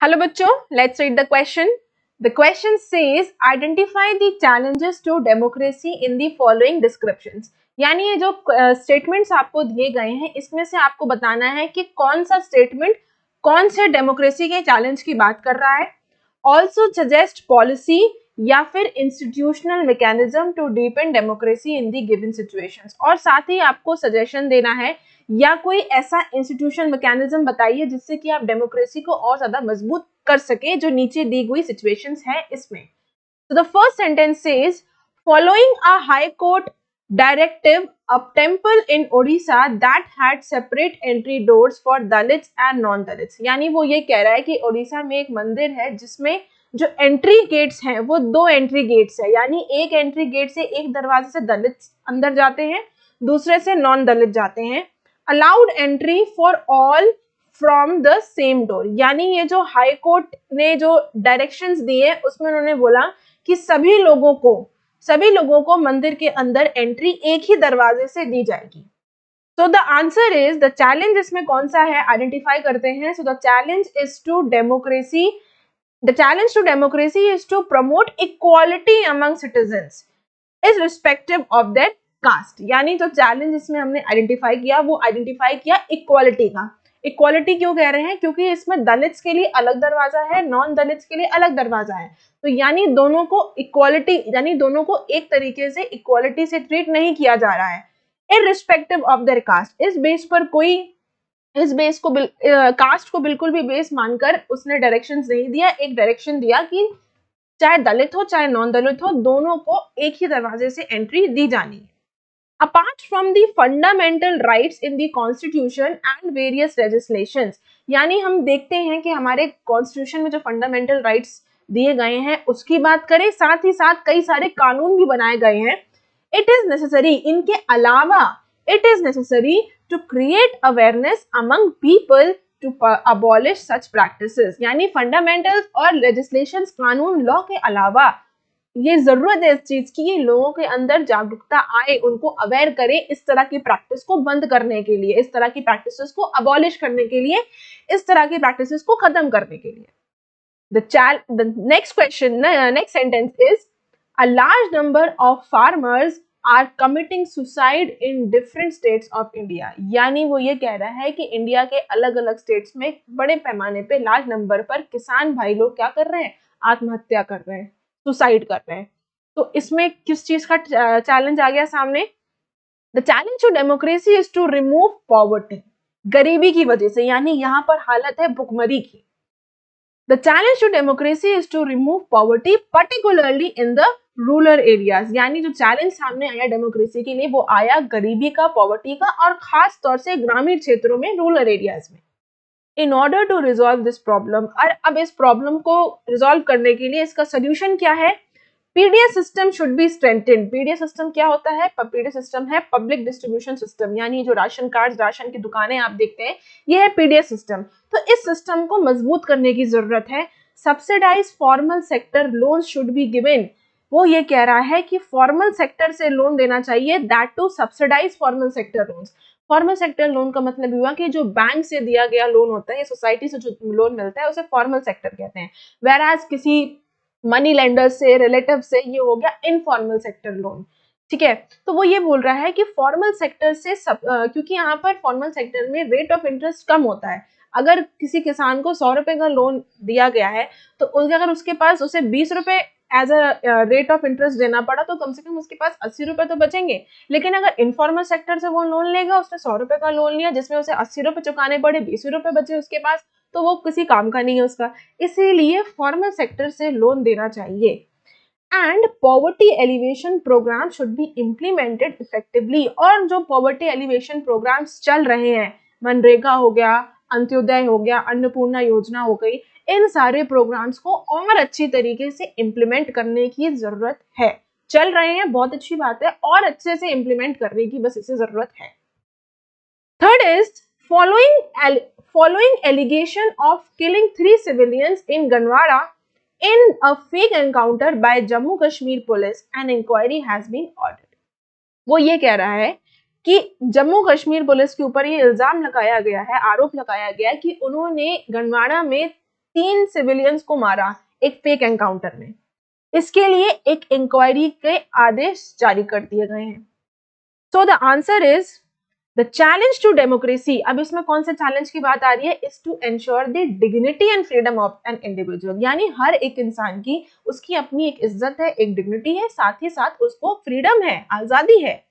Hello बच्चों, let's read the question. The question says identify the challenges to democracy in the following descriptions. यानी ये जो statements आपको दिए गए हैं इसमें से आपको बताना है कि कौन सा स्टेटमेंट कौन से डेमोक्रेसी के चैलेंज की बात कर रहा है. ऑल्सो सजेस्ट पॉलिसी या फिर institutional mechanism to deepen democracy in the given situations. और साथ ही आपको सजेशन देना है या कोई ऐसा इंस्टीट्यूशन मैकेनिज्म बताइए जिससे कि आप डेमोक्रेसी को और ज्यादा मजबूत कर सके जो नीचे दी हुई सिचुएशंस है इसमें. So the first sentence says, following a high court directive, a temple in Odisha that had separate entry doors for Dalits and non-Dalits. यानी वो ये कह रहा है कि ओडिशा में एक मंदिर है जिसमें जो एंट्री गेट्स हैं वो दो एंट्री गेट्स है, यानी एक एंट्री गेट से एक दरवाजे से दलित अंदर जाते हैं, दूसरे से नॉन दलित जाते हैं. Allowed entry for all from the same door. यानी ये जो हाई कोर्ट ने जो डायरेक्शंस दिए उसमें उन्होंने बोला कि सभी लोगों को मंदिर के अंदर एंट्री एक ही दरवाजे से दी जाएगी. So the answer is, the challenge इसमें कौन सा है आइडेंटिफाई करते हैं. So the challenge to democracy is to promote equality among citizens irrespective of their caste. यानी जो चैलेंज इसमें हमने आइडेंटिफाई किया वो आइडेंटिफाई किया इक्वालिटी का. इक्वालिटी क्यों कह रहे हैं? क्योंकि इसमें दलित्स के लिए अलग दरवाजा है, नॉन दलित्स के लिए अलग दरवाजा है. तो यानी दोनों को इक्वालिटी, यानी दोनों को एक तरीके से इक्वालिटी से ट्रीट नहीं किया जा रहा है. इररिस्पेक्टिव ऑफ देयर कास्ट, इस बेस पर कोई इस बेस को कास्ट को बिल्कुल भी बेस मानकर उसने डायरेक्शंस नहीं दिया. एक डायरेक्शन दिया कि चाहे दलित हो चाहे नॉन दलित हो, दोनों को एक ही दरवाजे से एंट्री दी जानी है. Apart from the fundamental rights in the constitution and various legislations, यानी हम देखते हैं कि हमारे कॉन्स्टिट्यूशन में जो फंडामेंटल राइट्स दिए गए हैं उसकी बात करें, साथ ही साथ कई सारे कानून भी बनाए गए हैं. इट इज नेसेसरी, इनके अलावा it is necessary to create awareness among people to abolish such practices. यानी फंडामेंटल्स और लेजिस्लेशंस, कानून, लॉ के अलावा ये जरूरत है इस चीज की ये लोगों के अंदर जागरूकता आए, उनको अवेयर करें इस तरह की प्रैक्टिस को बंद करने के लिए, इस तरह की प्रैक्टिसेस को अबॉलिश करने के लिए, इस तरह की प्रैक्टिसेस को खत्म करने के लिए. The next question, next sentence is, a large number of farmers are committing suicide in different states of India. यानी वो ये कह रहा है कि इंडिया के अलग अलग स्टेट्स में बड़े पैमाने पे लार्ज नंबर पर किसान भाई लोग क्या कर रहे हैं, आत्महत्या कर रहे हैं, सुसाइड कर रहे हैं. तो इसमें किस चीज का चैलेंज आ गया सामने? The challenge to democracy is to remove poverty. गरीबी की वजह से, यानी यहाँ पर हालत है भुखमरी की. The challenge to democracy is to remove poverty particularly in the rural areas. यानी जो चैलेंज सामने आया डेमोक्रेसी के लिए वो आया गरीबी का, पॉवर्टी का, और खास तौर से ग्रामीण क्षेत्रों में, रूरल एरियाज में. In order to resolve this problem, और अब इस प्रॉब्लम को रिजॉल्व करने के लिए इसका सोल्यूशन क्या है? PDS system should be strengthened. PDS system क्या होता है? पीडीएस सिस्टम है पब्लिक डिस्ट्रीब्यूशन सिस्टम. यानी जो राशन कार्ड, राशन की दुकानें आप देखते हैं, ये है पीडीएस सिस्टम. तो इस सिस्टम को मजबूत करने की जरूरत है. Subsidize formal sector loan should be given. वो ये कह रहा है कि फॉर्मल सेक्टर से लोन देना चाहिए, that to subsidize formal sector loans. Formal sector loan का मतलब हुआ कि जो बैंक से दिया गया लोन होता है या सोसाइटी से जो लोन मिलता है उसे फॉर्मल सेक्टर कहते हैं. वेराज किसी मनी लेंडर से, रिलेटिव से, ये हो गया इनफॉर्मल सेक्टर लोन. ठीक है, तो वो ये बोल रहा है कि फॉर्मल सेक्टर से क्योंकि यहाँ पर फॉर्मल सेक्टर में रेट ऑफ इंटरेस्ट कम होता है. अगर किसी किसान को 100 रुपए का लोन दिया गया है तो अगर उसके पास उसे 20 रुपए as a rate of interest देना पड़ा तो कम से कम उसके पास 80 रुपए तो बचेंगे. लेकिन अगर इनफॉर्मल सेक्टर से वो लोन लेगा, उसने 100 रुपए का लोन लिया जिसमें उसे 80 रुपए चुकाने पड़े, 20 रुपए बचे उसके पास, तो वो किसी काम का नहीं है उसका. इसीलिए फॉर्मल सेक्टर से लोन देना चाहिए. And poverty alleviation programme should be implemented effectively. और जो पॉवर्टी एलिवेशन प्रोग्राम्स चल रहे हैं, मनरेगा हो गया, अंत्योदय हो गया, अन्नपूर्णा योजना हो गई, इन सारे प्रोग्राम्स को और अच्छी तरीके से इम्प्लीमेंट करने की जरूरत है. चल रहे हैं, बहुत अच्छी बात है, और अच्छे से इम्प्लीमेंट करने की बस इसे जरूरत है. Third is, following allegation of killing 3 civilians in Ganwara in a fake encounter by Jammu Kashmir police, an inquiry has been ordered. वो ये कह रहा है कि जम्मू कश्मीर पुलिस के ऊपर ये इल्जाम लगाया गया है, आरोप लगाया गया है कि उन्होंने गंडवाड़ा में 3 सिविलियंस को मारा एक फेक एनकाउंटर में। इसके लिए एक इंक्वायरी के आदेश जारी कर दिए गए हैं। So the answer is the challenge to democracy. अब इसमें कौन से चैलेंज की बात आ रही है? Is to ensure the dignity and freedom of an individual, यानी हर एक इंसान की उसकी अपनी एक इज्जत है, एक डिग्निटी है, साथ ही साथ उसको फ्रीडम है, आजादी है।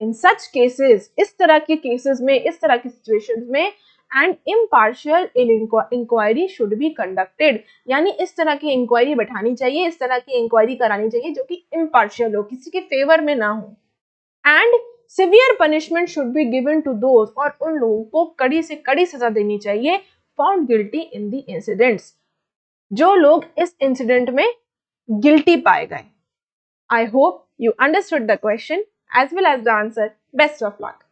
इन सच केसेस, इस तरह के केसेस में, इस तरह की सिचुएशंस में, and impartial inquiry should be conducted, यानी इस तरह की इंक्वायरी बैठानी चाहिए, इस तरह की इंक्वायरी करानी चाहिए जो कि इम्पार्शियल हो, किसी के फेवर में ना हो। And severe punishment should be given to those, और उन लोगों को कड़ी से कड़ी सजा देनी चाहिए found guilty in the incidents, जो लोग इस इंसिडेंट में गिल्टी पाए गए। I hope you understood the question as well as the answer. Best of luck.